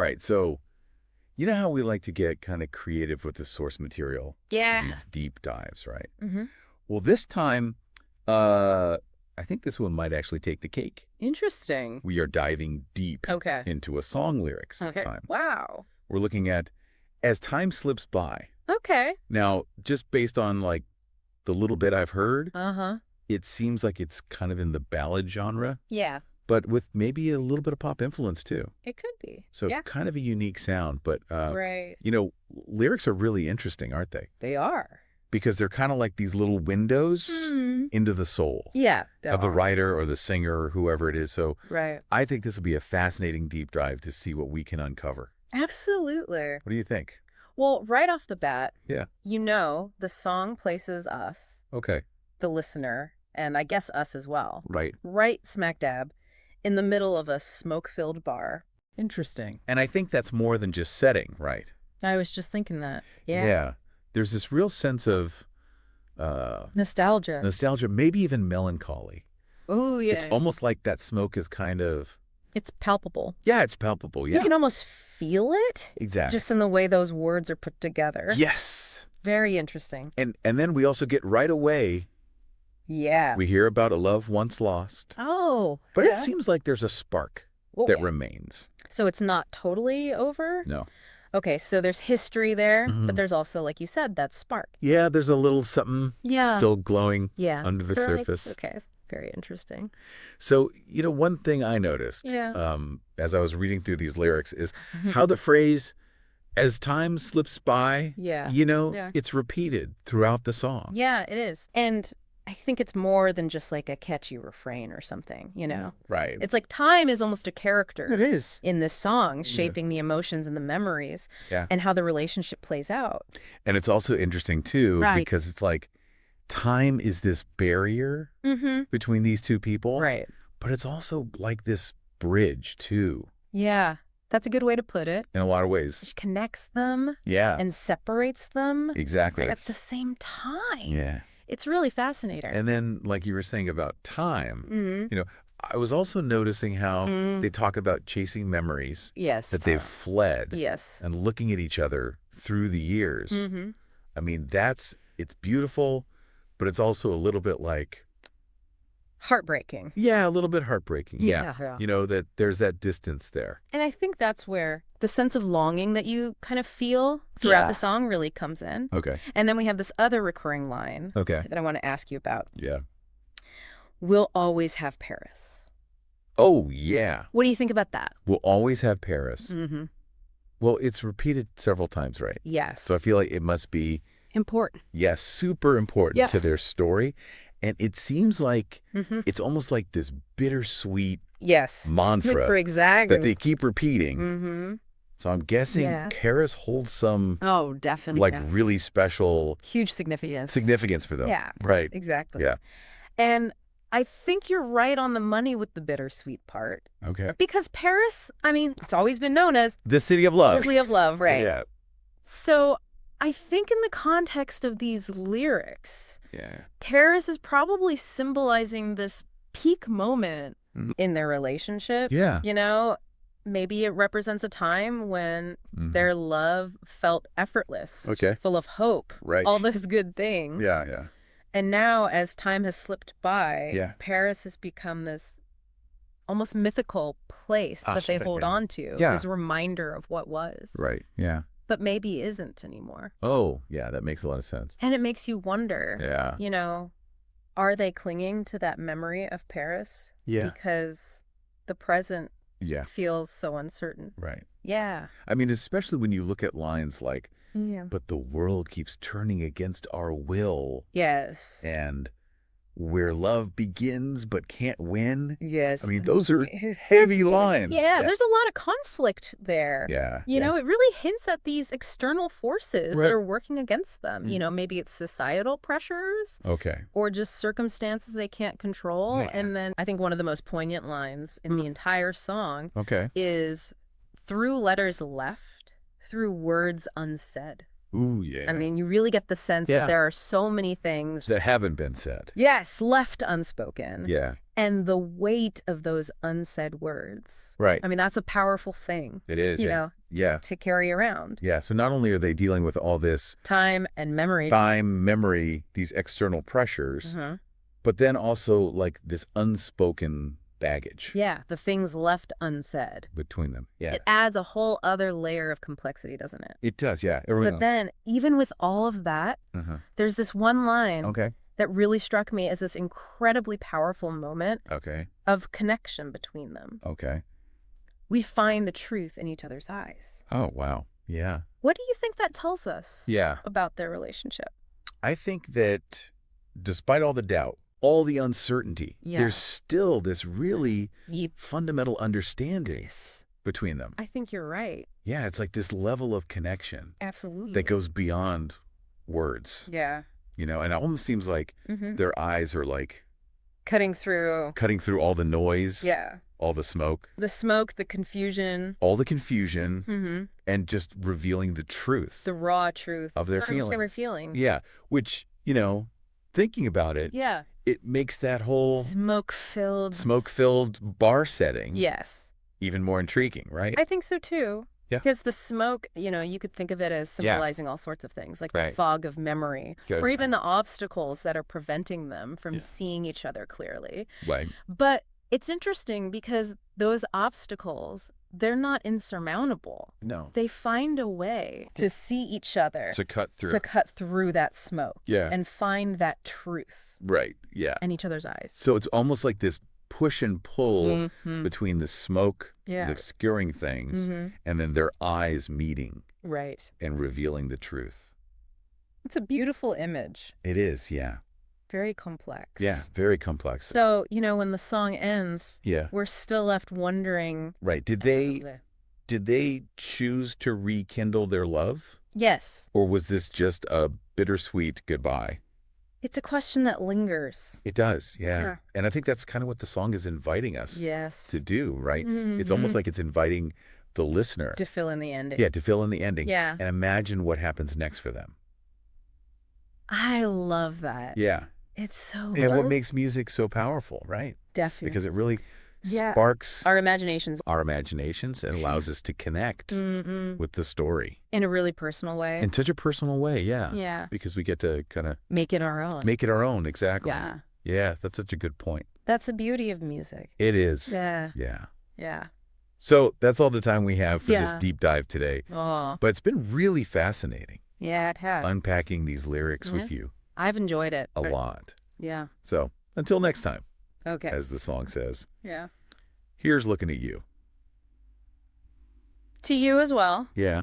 All right, so you know how we like to get kind of creative with the source material? Yeah. These deep dives, right? Mm-hmm. Well, this time, uh, I think this one might actually take the cake. Interesting. We are diving deep Okay. into a song lyrics Okay. time. Wow. We're looking at As Time Slips By. Okay. Now, just based on like the little bit I've heard, Uh-huh. it seems like it's kind of in the ballad genre, Yeah, but with maybe a little bit of pop influence too. it could be. So Yeah. kind of a unique sound, but Right. lyrics are really interesting, aren't they? They are. Because they're kind of like these little windows Hmm. into the soul Yeah, they of the are. writer or the singer or whoever it is. So Right. I think this will be a fascinating deep dive to see what we can uncover. Absolutely. What do you think? Well, right off the bat, Yeah. the song places us, Okay. the listener, and I guess us as well, Right. right smack dab in the middle of a smoke-filled bar. Interesting. And I think that's more than just setting, right? I was just thinking that. Yeah. Yeah. There's this real sense of Nostalgia. nostalgia, maybe even melancholy. Oh, yeah. It's almost like that smoke is kind of, It's palpable. yeah, it's palpable. You Yeah, can almost feel it exactly. just in the way those words are put together. Yes. Very interesting. And then we also get right away, Yeah. we hear about a love once lost. Oh. But it yeah. seems like there's a spark Oh, that yeah. remains. So it's not totally over? No. Okay, so there's history there, Mhm. but there's also, like you said, that spark. Yeah, there's a little something Yeah. still glowing Yeah. under the Right. surface. Okay. Very interesting. So, one thing I noticed Yeah. as I was reading through these lyrics is how the phrase, as time slips by, Yeah. Yeah. it's repeated throughout the song. Yeah, it is. And I think it's more than just like a catchy refrain or something, Right. It's like time is almost a character It is. in this song, shaping the emotions and the memories Yeah. and how the relationship plays out. And it's also interesting, too, Right. because it's like time is this barrier Mm-hmm. between these two people. Right. But it's also like this bridge, too, Yeah. That's a good way to put it. in a lot of ways. It connects them Yeah, and separates them exactly. at the same time. Yeah. It's really fascinating. And then, like you were saying about time, Mm-hmm. I was also noticing how Mm. they talk about chasing memories Yes. that they've fled Yes. and looking at each other through the years. Mm-hmm. I mean, it's beautiful, but it's also a little bit like, Heartbreaking. yeah, a little bit heartbreaking. Yeah. Yeah. That there's that distance there. And I think that's where the sense of longing that you kind of feel throughout Yeah. the song really comes in. Okay. And then we have this other recurring line Okay. that I want to ask you about. Yeah. We'll always have Paris. Oh, yeah. What do you think about that? We'll always have Paris. Mm-hmm. Well, it's repeated several times, right? Yes. So I feel like it must be, Important. yes, super important Yeah. to their story. And it seems like Mm-hmm. it's almost like this bittersweet Yes. mantra For exactly. that they keep repeating. Mm-hmm. So I'm guessing Yeah. Paris holds some Oh, definitely. like really special Huge significance. significance for them. Yeah. Right. Exactly. Yeah. And I think you're right on the money with the bittersweet part. Okay. Because Paris, I mean, it's always been known as The City of Love. City of Love, right? Yeah. So I think in the context of these lyrics, Yeah. Paris is probably symbolizing this peak moment Mhm. in their relationship. Yeah. Maybe it represents a time when Mhm. their love felt effortless, Okay. full of hope, Right. all those good things. Yeah. Yeah. And now, as time has slipped by, Yeah. Paris has become this almost mythical place that they hold on to, Yeah. this reminder of what was, Right. Yeah. but maybe isn't anymore. Oh, yeah. That makes a lot of sense. And it makes you wonder, Yeah. are they clinging to that memory of Paris? Yeah. Because the present Yeah. feels so uncertain. Right. Yeah. I mean, especially when you look at lines like, Yeah. but the world keeps turning against our will, Yes. and where love begins but can't win. Yes. I mean, those are heavy lines. Yeah, there's a lot of conflict there. Yeah. It really hints at these external forces Right. that are working against them. Mm. Maybe it's societal pressures Okay. or just circumstances they can't control. Yeah. And then I think one of the most poignant lines in the entire song Okay. is through letters left, through words unsaid. Ooh, yeah. I mean, you really get the sense Yeah. that there are so many things, that haven't been said. yes, left unspoken. Yeah. And the weight of those unsaid words. Right. I mean, that's a powerful thing. It is. You know, yeah. to carry around. Yeah. So not only are they dealing with all this Time and memory. time, memory, these external pressures, but then also like this unspoken baggage. Yeah, the things left unsaid. Between them. Yeah. It adds a whole other layer of complexity, doesn't it? It does, yeah. But then, even with all of that, there's this one line that really struck me as this incredibly powerful moment of connection between them. We find the truth in each other's eyes. Oh, wow. Yeah. What do you think that tells us Yeah. about their relationship? I think that despite all the doubt, all the uncertainty, there's still this really fundamental understanding between them. I think you're right. Yeah, it's like this level of connection. Absolutely. That goes beyond words. Yeah. You know, and it almost seems like their eyes are like cutting through all the noise. Yeah. All the smoke. The smoke, the confusion. All the confusion. And just revealing the truth. The raw truth. Of their feeling. Their feeling. Yeah. Which, you know, thinking about it. Yeah. It makes that whole smoke-filled bar setting. Yes. Even more intriguing, right? I think so too. Yeah. Because the smoke, you know, you could think of it as symbolizing all sorts of things, like the fog of memory, or even the obstacles that are preventing them from seeing each other clearly. Right. But it's interesting because those obstacles, they're not insurmountable. No. They find a way to see each other. To cut through. To cut through that smoke. Yeah. And find that truth. Right. Yeah. In each other's eyes. So it's almost like this push and pull between the smoke, the obscuring things, and then their eyes meeting. Right. And revealing the truth. It's a beautiful image. It is, yeah. Very complex. Yeah, very complex. So, you know, when the song ends, yeah, we're still left wondering. Right. Did they choose to rekindle their love? Yes. Or was this just a bittersweet goodbye? It's a question that lingers. It does, yeah. And I think that's kind of what the song is inviting us to do, right? It's almost like it's inviting the listener. To fill in the ending. Yeah, to fill in the ending. Yeah. And imagine what happens next for them. I love that. Yeah. It's so And what makes music so powerful, right? Definitely. Because it really sparks our imaginations. And allows us to connect with the story. In a really personal way. In such a personal way, yeah. Yeah. Because we get to kind of make it our own. Make it our own, exactly. Yeah. Yeah, that's such a good point. That's the beauty of music. It is. Yeah. Yeah. Yeah. So that's all the time we have for this deep dive today. Oh. But it's been really fascinating. Yeah, it has. Unpacking these lyrics with you. I've enjoyed it. A lot. Yeah. So until next time. Okay. As the song says. Yeah. Here's looking at you. To you as well. Yeah.